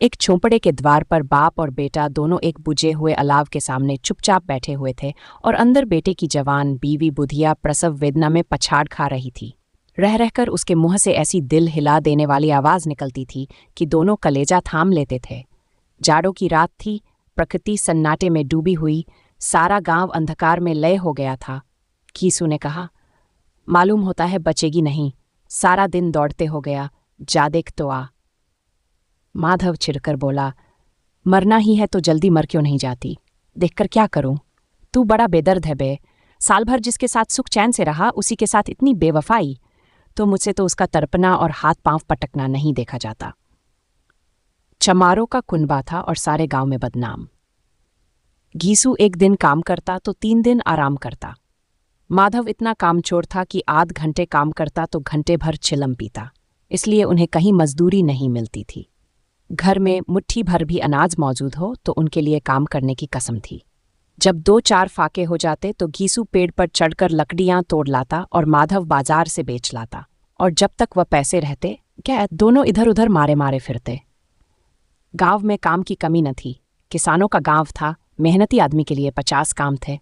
एक झोंपड़े के द्वार पर बाप और बेटा दोनों एक बुझे हुए अलाव के सामने चुपचाप बैठे हुए थे और अंदर बेटे की जवान बीवी बुधिया प्रसव वेदना में पछाड़ खा रही थी। रह रहकर उसके मुंह से ऐसी दिल हिला देने वाली आवाज निकलती थी कि दोनों कलेजा थाम लेते थे। जाड़ों की रात थी, प्रकृति सन्नाटे में डूबी हुई, सारा गांव अंधकार में लय हो गया था। घीसू ने कहा, मालूम होता है बचेगी नहीं, सारा दिन दौड़ते हो गया, जा देख तो आ। माधव चिढ़कर बोला, मरना ही है तो जल्दी मर क्यों नहीं जाती, देखकर क्या करूं? तू बड़ा बेदर्द है बे, साल भर जिसके साथ सुख चैन से रहा उसी के साथ इतनी बेवफाई, तो मुझसे तो उसका तड़पना और हाथ पांव पटकना नहीं देखा जाता। चमारों का कुनबा था और सारे गांव में बदनाम। घीसू एक दिन काम करता तो 3 दिन आराम करता। माधव इतना कामचोर था कि आध घंटे काम करता तो घंटे भर चिलम पीता, इसलिए उन्हें कहीं मजदूरी नहीं मिलती थी। घर में मुट्ठी भर भी अनाज मौजूद हो तो उनके लिए काम करने की कसम थी। जब 2-4 फाके हो जाते तो घीसू पेड़ पर चढ़कर लकड़ियां तोड़ लाता और माधव बाजार से बेच लाता, और जब तक वह पैसे रहते क्या दोनों इधर उधर मारे मारे फिरते। गांव में काम की कमी न थी, किसानों का गांव था, मेहनती आदमी के लिए 50 काम थे।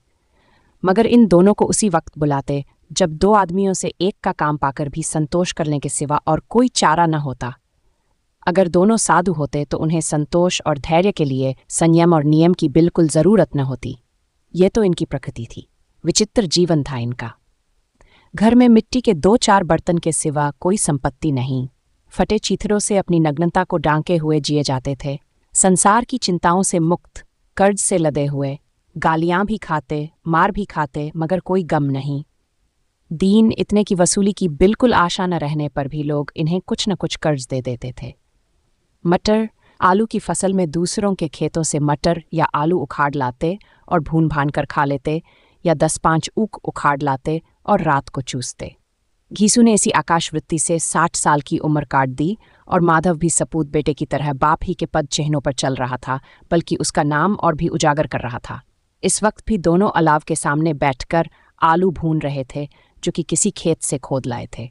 मगर इन दोनों को उसी वक्त बुलाते जब 2 आदमियों से एक का काम पाकर भी संतोष करने के सिवा और कोई चारा न होता। अगर दोनों साधु होते तो उन्हें संतोष और धैर्य के लिए संयम और नियम की बिल्कुल जरूरत न होती। ये तो इनकी प्रकृति थी, विचित्र जीवन था इनका। घर में मिट्टी के 2-4 बर्तन के सिवा कोई संपत्ति नहीं। फटे चीथड़ों से अपनी नग्नता को डांके हुए जिए जाते थे, संसार की चिंताओं से मुक्त, कर्ज से लदे हुए, गालियां भी खाते, मार भी खाते, मगर कोई गम नहीं। दीन इतने की वसूली की बिल्कुल आशा न रहने पर भी लोग इन्हें कुछ न कुछ कर्ज दे देते थे। मटर, आलू की फसल में दूसरों के खेतों से मटर या आलू उखाड़ लाते और भून भान कर खा लेते, या 10-5 ऊख उखाड़ लाते और रात को चूसते। घीसू ने इसी आकाशवृत्ति से 60 साल की उम्र काट दी और माधव भी सपूत बेटे की तरह बाप ही के पद चिन्हों पर चल रहा था, बल्कि उसका नाम और भी उजागर कर रहा था। इस वक्त भी दोनों अलाव के सामने बैठकर आलू भून रहे थे, जो कि किसी खेत से खोद लाए थे।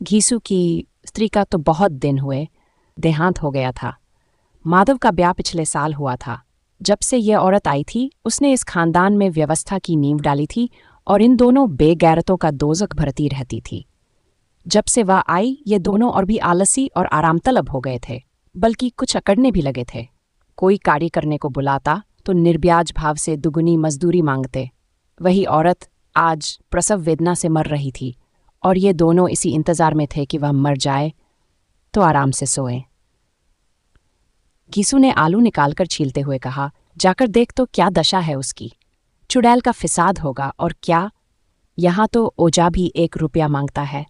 घीसू की स्त्री का तो बहुत दिन हुए, देहांत हो गया था। माधव का ब्याह पिछले साल हुआ था। जब से यह औरत आई थी उसने इस खानदान में व्यवस्था की नींव डाली थी और इन दोनों बेगैरतों का दोजख भरती रहती थी। जब से वह आई ये दोनों और भी आलसी और आराम तलब हो गए थे, बल्कि कुछ अकड़ने भी लगे थे। कोई कार्य करने को बुलाता तो निर्ब्याज भाव से दुगुनी मजदूरी मांगते। वही औरत आज प्रसव वेदना से मर रही थी और ये दोनों इसी इंतजार में थे कि वह मर जाए तो आराम से सोएं। घीसू ने आलू निकालकर छीलते हुए कहा, जाकर देख तो क्या दशा है उसकी, चुड़ैल का फिसाद होगा और क्या, यहां तो ओजा भी 1 रुपया मांगता है।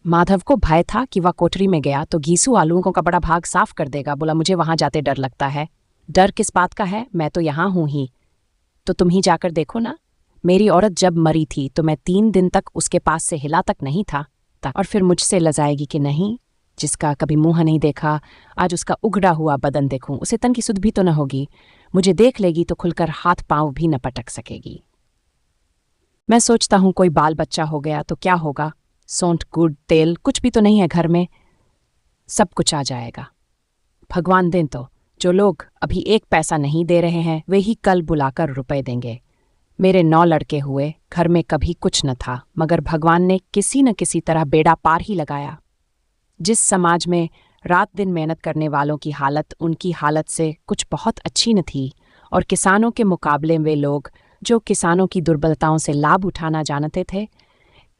माधव को भय था कि वह कोठरी में गया तो घीसू आलूओं का बड़ा भाग साफ कर देगा। बोला, मुझे वहां जाते डर लगता है। डर किस बात का है, मैं तो यहां हूं ही, तो तुम ही जाकर देखो ना। मेरी औरत जब मरी थी तो मैं 3 दिन तक उसके पास से हिला तक नहीं था, और फिर मुझसे लजाएगी कि नहीं, जिसका कभी मुंह नहीं देखा आज उसका उघड़ा हुआ बदन देखूं, उसे तन की सुध भी तो न होगी। मुझे देख लेगी तो खुलकर हाथ पांव भी न पटक सकेगी। मैं सोचता हूं कोई बाल बच्चा हो गया तो क्या होगा, सौंठ गुड़ तेल कुछ भी तो नहीं है घर में, सब कुछ आ जाएगा। भगवान दें तो जो लोग अभी 1 पैसा नहीं दे रहे हैं वे ही कल बुलाकर रुपए देंगे। मेरे 9 लड़के हुए, घर में कभी कुछ न था, मगर भगवान ने किसी न किसी तरह बेड़ा पार ही लगाया। जिस समाज में रात दिन मेहनत करने वालों की हालत उनकी हालत से कुछ बहुत अच्छी न थी, और किसानों के मुकाबले वे लोग जो किसानों की दुर्बलताओं से लाभ उठाना जानते थे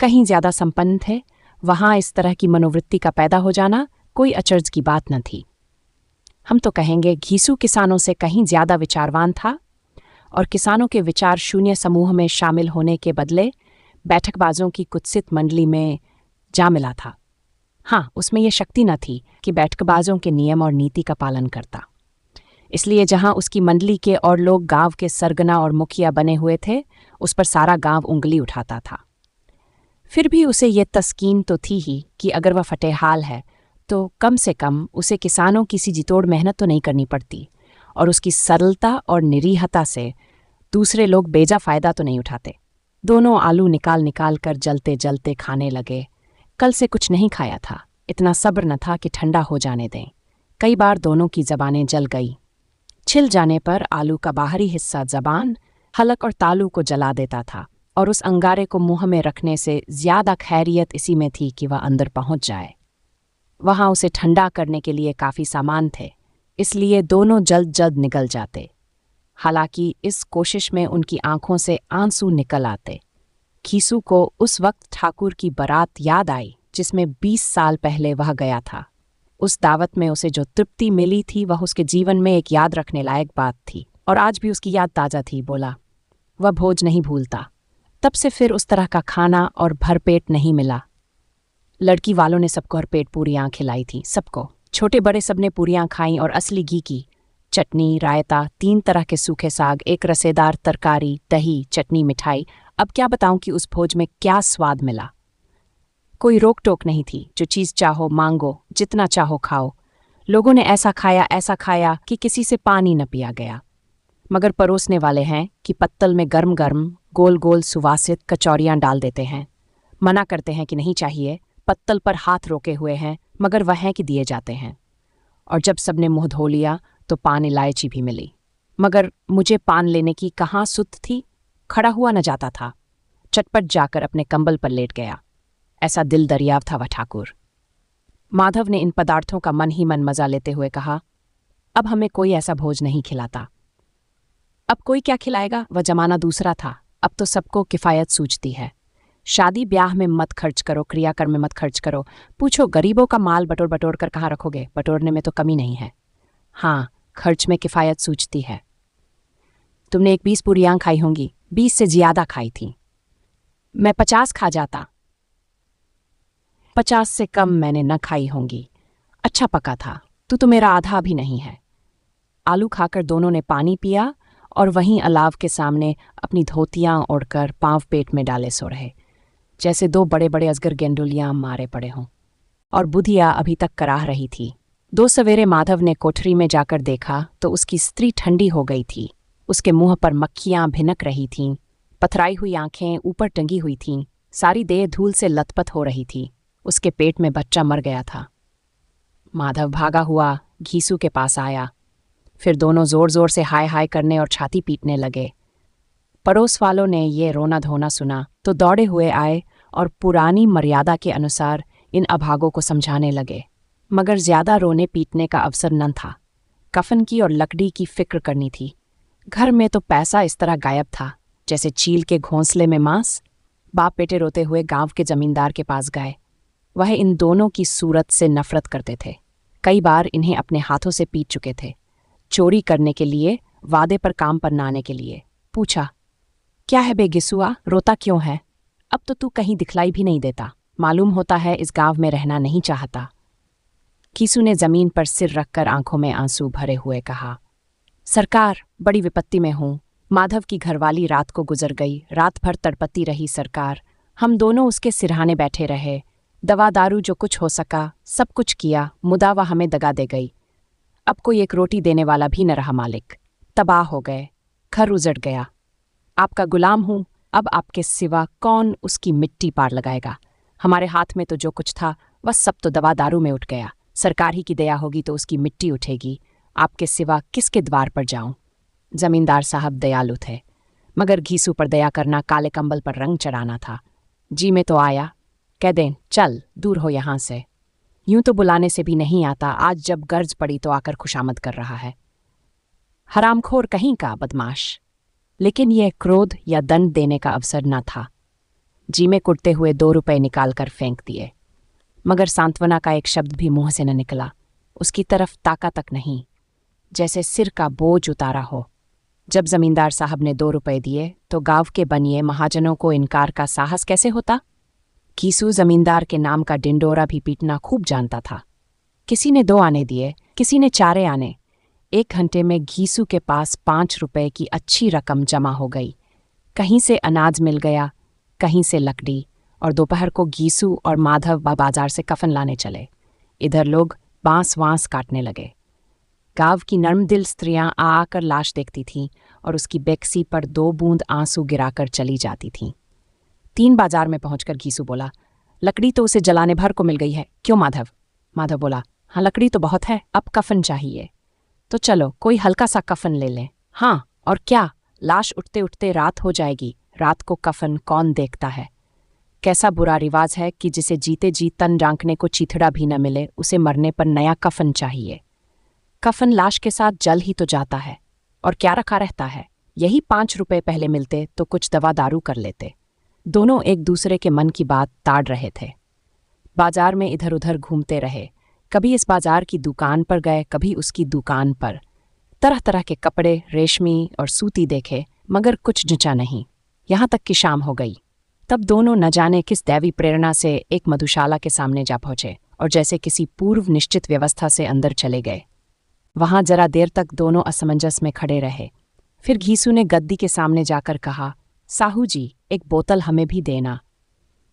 कहीं ज्यादा संपन्न थे, वहां इस तरह की मनोवृत्ति का पैदा हो जाना कोई अचरज की बात न थी। हम तो कहेंगे घीसू किसानों से कहीं ज्यादा विचारवान था और किसानों के विचार शून्य समूह में शामिल होने के बदले बैठकबाजों की कुत्सित मंडली में जा मिला था। हाँ, उसमें यह शक्ति न थी कि बैठकबाजों के नियम और नीति का पालन करता। इसलिए जहां उसकी मंडली के और लोग गांव के सरगना और मुखिया बने हुए थे उस पर सारा गांव उंगली उठाता था। फिर भी उसे ये तस्कीन तो थी ही कि अगर वह फटेहाल है तो कम से कम उसे किसानों की सी जितोड़ मेहनत तो नहीं करनी पड़ती, और उसकी सरलता और निरीहता से दूसरे लोग बेजा फायदा तो नहीं उठाते। दोनों आलू निकाल निकाल कर जलते जलते खाने लगे। कल से कुछ नहीं खाया था, इतना सब्र न था कि ठंडा हो जाने दें। कई बार दोनों की जबानें जल गई। छिल जाने पर आलू का बाहरी हिस्सा जबान, हलक और तालू को जला देता था, और उस अंगारे को मुंह में रखने से ज्यादा खैरियत इसी में थी कि वह अंदर पहुंच जाए। वहां उसे ठंडा करने के लिए काफी सामान थे, इसलिए दोनों जल्द जल्द निकल जाते। हालांकि इस कोशिश में उनकी आंखों से आंसू निकल आते। खीसू को उस वक्त ठाकुर की बारात याद आई जिसमें 20 साल पहले वह गया था। उस दावत में उसे जो तृप्ति मिली थी वह उसके जीवन में एक याद रखने लायक बात थी, और आज भी उसकी याद ताज़ा थी। बोला, वह भोज नहीं भूलता। तब से फिर उस तरह का खाना और भरपेट नहीं मिला। लड़की वालों ने सबको भरपेट पूरियां खिलाई थी, सबको, छोटे बड़े सबने पूरियां खाई, और असली घी की चटनी, रायता, 3 तरह के सूखे साग, एक रसेदार तरकारी, दही, चटनी, मिठाई। अब क्या बताऊं कि उस भोज में क्या स्वाद मिला। कोई रोक टोक नहीं थी, जो चीज़ चाहो मांगो, जितना चाहो खाओ। लोगों ने ऐसा खाया कि किसी से पानी न पिया गया। मगर परोसने वाले हैं कि पत्तल में गर्म गर्म गोल गोल सुवासित कचौरियां डाल देते हैं। मना करते हैं कि नहीं चाहिए, पत्तल पर हाथ रोके हुए हैं, मगर वह हैं कि दिए जाते हैं। और जब सबने मुंह धो लिया तो पान इलायची भी मिली, मगर मुझे पान लेने की कहाँ सुध थी। खड़ा हुआ न जाता था। चटपट जाकर अपने कंबल पर लेट गया। ऐसा दिल दरियाव था वह ठाकुर। माधव ने इन पदार्थों का मन ही मन मजा लेते हुए कहा, अब हमें कोई ऐसा भोज नहीं खिलाता। अब कोई क्या खिलाएगा, वह जमाना दूसरा था। अब तो सबको किफ़ायत सूझती है। शादी ब्याह में मत खर्च करो, क्रियाकर्म में मत खर्च करो। पूछो गरीबों का माल बटोर बटोर कर कहाँ रखोगे, बटोरने में तो कमी नहीं है। हाँ, खर्च में किफ़ायत सूझती है। तुमने एक 20 पूरियां खाई होंगी, 20 से ज्यादा खाई थी। मैं 50 खा जाता। 50 से कम मैंने न खाई होंगी। अच्छा पका था, तू तो मेरा आधा भी नहीं है। आलू खाकर दोनों ने पानी पिया और वहीं अलाव के सामने अपनी धोतियां ओढ़कर पांव पेट में डाले सो रहे, जैसे 2 बड़े बड़े अजगर गेंडुलियां मारे पड़े हों। और बुधिया अभी तक कराह रही थी। 2 सवेरे माधव ने कोठरी में जाकर देखा तो उसकी स्त्री ठंडी हो गई थी। उसके मुंह पर मक्खियां भिनक रही थीं, पथराई हुई आंखें ऊपर टंगी हुई थीं, सारी देह धूल से लथपथ हो रही थी। उसके पेट में बच्चा मर गया था। माधव भागा हुआ घीसू के पास आया। फिर दोनों जोर जोर से हाय हाय करने और छाती पीटने लगे। पड़ोस वालों ने ये रोना धोना सुना तो दौड़े हुए आए और पुरानी मर्यादा के अनुसार इन अभागों को समझाने लगे। मगर ज्यादा रोने पीटने का अवसर न था। कफन की और लकड़ी की फिक्र करनी थी। घर में तो पैसा इस तरह गायब था जैसे चील के घोंसले में मांस। बाप बेटे रोते हुए गांव के जमींदार के पास गए। वह इन दोनों की सूरत से नफरत करते थे। कई बार इन्हें अपने हाथों से पीट चुके थे, चोरी करने के लिए, वादे पर काम पर न आने के लिए। पूछा, क्या है बे गिसुआ, रोता क्यों है? अब तो तू कहीं दिखलाई भी नहीं देता। मालूम होता है इस गांव में रहना नहीं चाहता। कीसू ने जमीन पर सिर रखकर आंखों में आंसू भरे हुए कहा, सरकार, बड़ी विपत्ति में हूं। माधव की घरवाली रात को गुजर गई। रात भर तड़पती रही सरकार। हम दोनों उसके सिरहाने बैठे रहे। दवा दारू जो कुछ हो सका सब कुछ किया, मुदा वह हमें दगा दे गई। अब कोई एक रोटी देने वाला भी न रहा मालिक। तबाह हो गए, घर उजड़ गया। आपका गुलाम हूं, अब आपके सिवा कौन उसकी मिट्टी पार लगाएगा? हमारे हाथ में तो जो कुछ था वह सब तो दवा दारू में उठ गया। सरकार ही की दया होगी तो उसकी मिट्टी उठेगी। आपके सिवा किसके द्वार पर जाऊं? जमींदार साहब दयालु थे, मगर घीसू पर दया करना काले कंबल पर रंग चढ़ाना था। जी में तो आया, कह दें चल दूर हो यहां से। यूं तो बुलाने से भी नहीं आता, आज जब गर्ज पड़ी तो आकर खुशामद कर रहा है। हरामखोर कहीं का बदमाश। लेकिन यह क्रोध या दंड देने का अवसर न था। जी में कुटते हुए 2 रुपए निकालकर फेंक दिए, मगर सांत्वना का एक शब्द भी मुंह से न निकला। उसकी तरफ ताका तक नहीं, जैसे सिर का बोझ उतारा हो। जब जमींदार साहब ने 2 रुपए दिए तो गांव के बनिए महाजनों को इनकार का साहस कैसे होता? कीसू जमींदार के नाम का डिंडोरा भी पीटना खूब जानता था। किसी ने 2 आने दिए, किसी ने 4 आने। 1 घंटे में घीसू के पास 5 रुपए की अच्छी रकम जमा हो गई। कहीं से अनाज मिल गया, कहीं से लकड़ी, और दोपहर को घीसू और माधव बाजार से कफन लाने चले। इधर लोग बांस वांस काटने लगे। गांव की नर्मदिल स्त्रियां आकर लाश देखती थीं और उसकी बेक्सी पर 2 बूंद आंसू गिराकर चली जाती थीं। 3 बाजार में पहुंचकर घीसू बोला, लकड़ी तो उसे जलाने भर को मिल गई है, क्यों माधव? माधव बोला, हाँ, लकड़ी तो बहुत है, अब कफन चाहिए। तो चलो कोई हल्का सा कफन ले लें। हाँ, और क्या, लाश उठते उठते रात हो जाएगी, रात को कफन कौन देखता है। कैसा बुरा रिवाज है कि जिसे जीते जी तन डांकने को चीथड़ा भी न मिले, उसे मरने पर नया कफन चाहिए। कफन लाश के साथ जल ही तो जाता है, और क्या रखा रहता है। यही 5 रुपए पहले मिलते तो कुछ दवा दारू कर लेते। दोनों एक दूसरे के मन की बात ताड़ रहे थे। बाजार में इधर उधर घूमते रहे, कभी इस बाजार की दुकान पर गए, कभी उसकी दुकान पर। तरह तरह के कपड़े, रेशमी और सूती देखे, मगर कुछ जचा नहीं। यहाँ तक कि शाम हो गई। तब दोनों न जाने किस दैवी प्रेरणा से एक मधुशाला के सामने जा पहुंचे और जैसे किसी पूर्व निश्चित व्यवस्था से अंदर चले गए। वहां जरा देर तक दोनों असमंजस में खड़े रहे। फिर घीसू ने गद्दी के सामने जाकर कहा, साहू जी, एक बोतल हमें भी देना।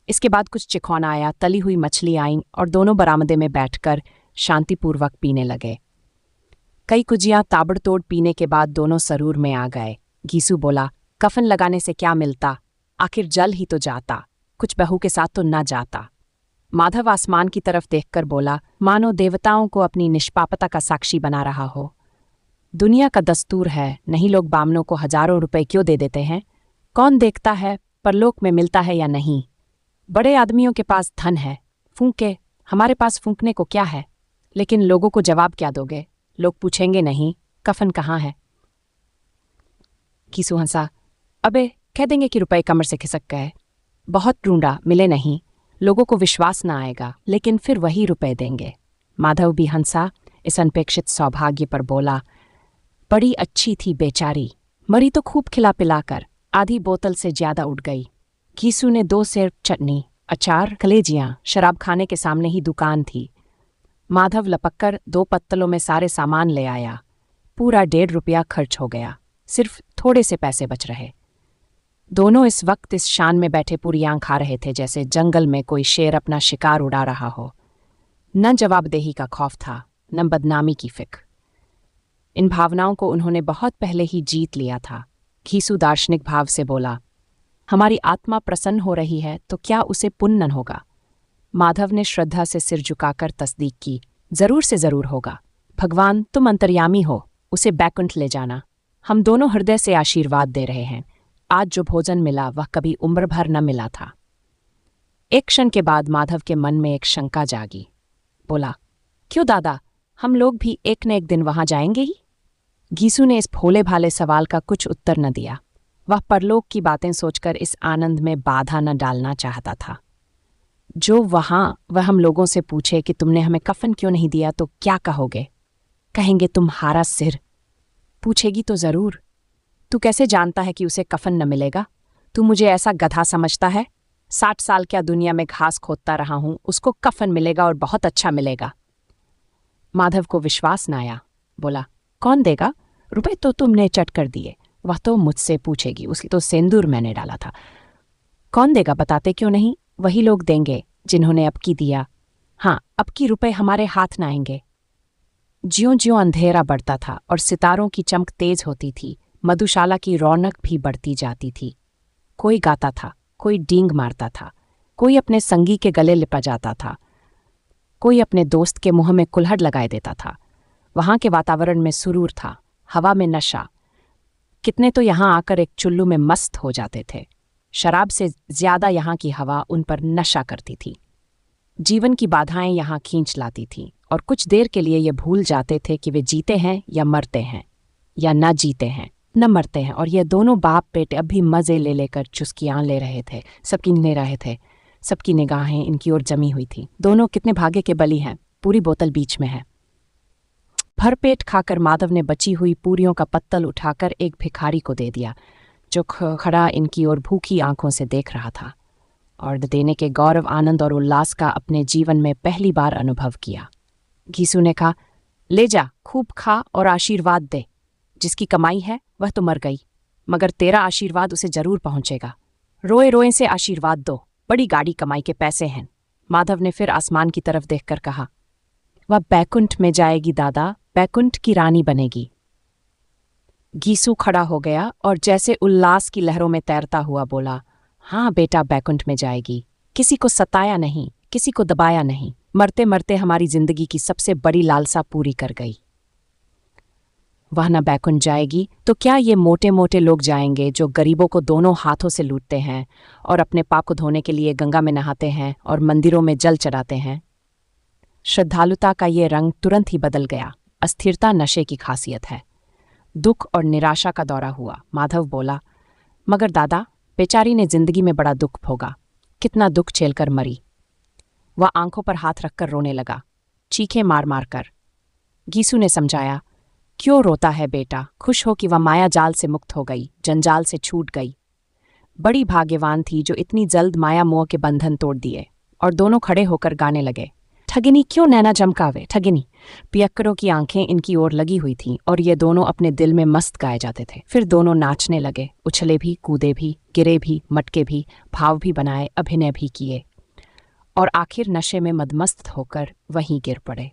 इसके बाद कुछ चिखौना आया, तली हुई मछली आईं और दोनों बरामदे में बैठकर शांतिपूर्वक पीने लगे। कई कुजियां ताबड़तोड़ पीने के बाद दोनों सरूर में आ गए। घीसू बोला, कफन लगाने से क्या मिलता, आखिर जल ही तो जाता, कुछ बहू के साथ तो न जाता। माधव आसमान की तरफ देखकर बोला, मानो देवताओं को अपनी निष्पापता का साक्षी बना रहा हो। दुनिया का दस्तूर है, नहीं लोग बामनों को हजारों रुपए क्यों दे देते हैं। कौन देखता है परलोक में मिलता है या नहीं। बड़े आदमियों के पास धन है, फूंके, हमारे पास फूंकने को क्या है। लेकिन लोगों को जवाब क्या दोगे। लोग पूछेंगे नहीं, कफन कहाँ है। घीसू हंसा, अबे कह देंगे कि रुपए कमर से खिसक गए, बहुत ढूंढा मिले नहीं, लोगों को विश्वास न आएगा, लेकिन फिर वही रुपए देंगे। माधव भी हंसा इस अनपेक्षित सौभाग्य पर, बोला, बड़ी अच्छी थी बेचारी, मरी तो खूब खिला पिलाकर, आधी बोतल से ज्यादा उठ गई। घीसू ने 2 सेर चटनी, अचार, कलेजियां, शराब खाने के सामने ही दुकान थी। माधव लपककर 2 पत्तलों में सारे सामान ले आया। पूरा 1.5 रुपया खर्च हो गया, सिर्फ थोड़े से पैसे बच रहे। दोनों इस वक्त इस शान में बैठे पुरियां खा रहे थे जैसे जंगल में कोई शेर अपना शिकार उड़ा रहा हो। न जवाबदेही का खौफ था, न बदनामी की फिक्र। इन भावनाओं को उन्होंने बहुत पहले ही जीत लिया था। घीसू दार्शनिक भाव से बोला, हमारी आत्मा प्रसन्न हो रही है तो क्या उसे पुण्य होगा। माधव ने श्रद्धा से सिर झुकाकर तस्दीक की, जरूर से जरूर होगा। भगवान तुम अंतर्यामी हो, उसे बैकुंठ ले जाना। हम दोनों हृदय से आशीर्वाद दे रहे हैं। आज जो भोजन मिला वह कभी उम्र भर न मिला था। एक क्षण के बाद माधव के मन में एक शंका जागी। बोला, क्यों दादा, हम लोग भी एक न एक दिन वहां जाएंगे ही। घीसू ने इस भोले भाले सवाल का कुछ उत्तर न दिया। वह परलोक की बातें सोचकर इस आनंद में बाधा न डालना चाहता था। जो वहां वह हम लोगों से पूछे कि तुमने हमें कफन क्यों नहीं दिया तो क्या कहोगे। कहेंगे तुम हारा सिर। पूछेगी तो जरूर, तू कैसे जानता है कि उसे कफन न मिलेगा। तू मुझे ऐसा गधा समझता है। 60 साल क्या दुनिया में घास खोदता रहा हूं, उसको कफन मिलेगा और बहुत अच्छा मिलेगा। माधव को विश्वास न आया। बोला, कौन देगा, रुपए तो तुमने चट कर दिए, वह तो मुझसे पूछेगी, उसकी तो सिंदूर मैंने डाला था। कौन देगा बताते क्यों नहीं, वही लोग देंगे जिन्होंने अब की दिया। हाँ, अब की रुपए हमारे हाथ न आएंगे। ज्यों ज्यों अंधेरा बढ़ता था और सितारों की चमक तेज होती थी, मधुशाला की रौनक भी बढ़ती जाती थी। कोई गाता था, कोई डींग मारता था, कोई अपने संगी के गले लिपा जाता था, कोई अपने दोस्त के मुंह में कुल्हड़ लगाए देता था। वहां के वातावरण में सुरूर था, हवा में नशा। कितने तो यहां आकर एक चुल्लू में मस्त हो जाते थे। शराब से ज्यादा यहां की हवा उन पर नशा करती थी। जीवन की बाधाएं यहां खींच लाती थीं और कुछ देर के लिए ये भूल जाते थे कि वे जीते हैं या मरते हैं, या न जीते हैं न मरते हैं। और ये दोनों बाप बेटे अब भी मजे ले लेकर चुस्कियां ले रहे थे, सबकी ले रहे थे। सबकी निगाहें इनकी ओर जमी हुई थी। दोनों कितने भाग्य के बली हैं, पूरी बोतल बीच में है। भरपेट खाकर माधव ने बची हुई पूरियों का पत्तल उठाकर एक भिखारी को दे दिया, जो खड़ा इनकी ओर भूखी आंखों से देख रहा था और देने के गौरव, आनंद और उल्लास का अपने जीवन में पहली बार अनुभव किया। घीसू ने कहा, ले जा, खूब खा और आशीर्वाद दे। जिसकी कमाई है वह तो मर गई, मगर तेरा आशीर्वाद उसे जरूर पहुंचेगा। रोए रोए से आशीर्वाद दो, बड़ी गाड़ी कमाई के पैसे हैं। माधव ने फिर आसमान की तरफ देखकर कहा, वह बैकुंठ में जाएगी दादा, बैकुंठ की रानी बनेगी। घीसू खड़ा हो गया और जैसे उल्लास की लहरों में तैरता हुआ बोला, हाँ बेटा, बैकुंठ में जाएगी। किसी को सताया नहीं, किसी को दबाया नहीं, मरते मरते हमारी जिंदगी की सबसे बड़ी लालसा पूरी कर गई। वह न बैकुंठ जाएगी तो क्या ये मोटे मोटे लोग जाएंगे जो गरीबों को दोनों हाथों से लूटते हैं और अपने पाप को धोने के लिए गंगा में नहाते हैं और मंदिरों में जल चढ़ाते हैं। श्रद्धालुता का ये रंग तुरंत ही बदल गया। अस्थिरता नशे की खासियत है। दुख और निराशा का दौरा हुआ। माधव बोला, मगर दादा, बेचारी ने जिंदगी में बड़ा दुख भोगा, कितना दुख झेलकर मरी। वह आंखों पर हाथ रखकर रोने लगा, चीखें मार मार कर। गीसू ने समझाया, क्यों रोता है बेटा, खुश हो कि वह माया जाल से मुक्त हो गई, जंजाल से छूट गई। बड़ी भाग्यवान थी जो इतनी जल्द माया मोह के बंधन तोड़ दिए। और दोनों खड़े होकर गाने लगे, ठगिनी क्यों नैना जमकावे ठगिनी। पियक्करों की आंखें इनकी ओर लगी हुई थीं और ये दोनों अपने दिल में मस्त गाए जाते थे। फिर दोनों नाचने लगे, उछले भी, कूदे भी, गिरे भी, मटके भी, भाव भी बनाए, अभिनय भी किए और आखिर नशे में मदमस्त होकर वहीं गिर पड़े।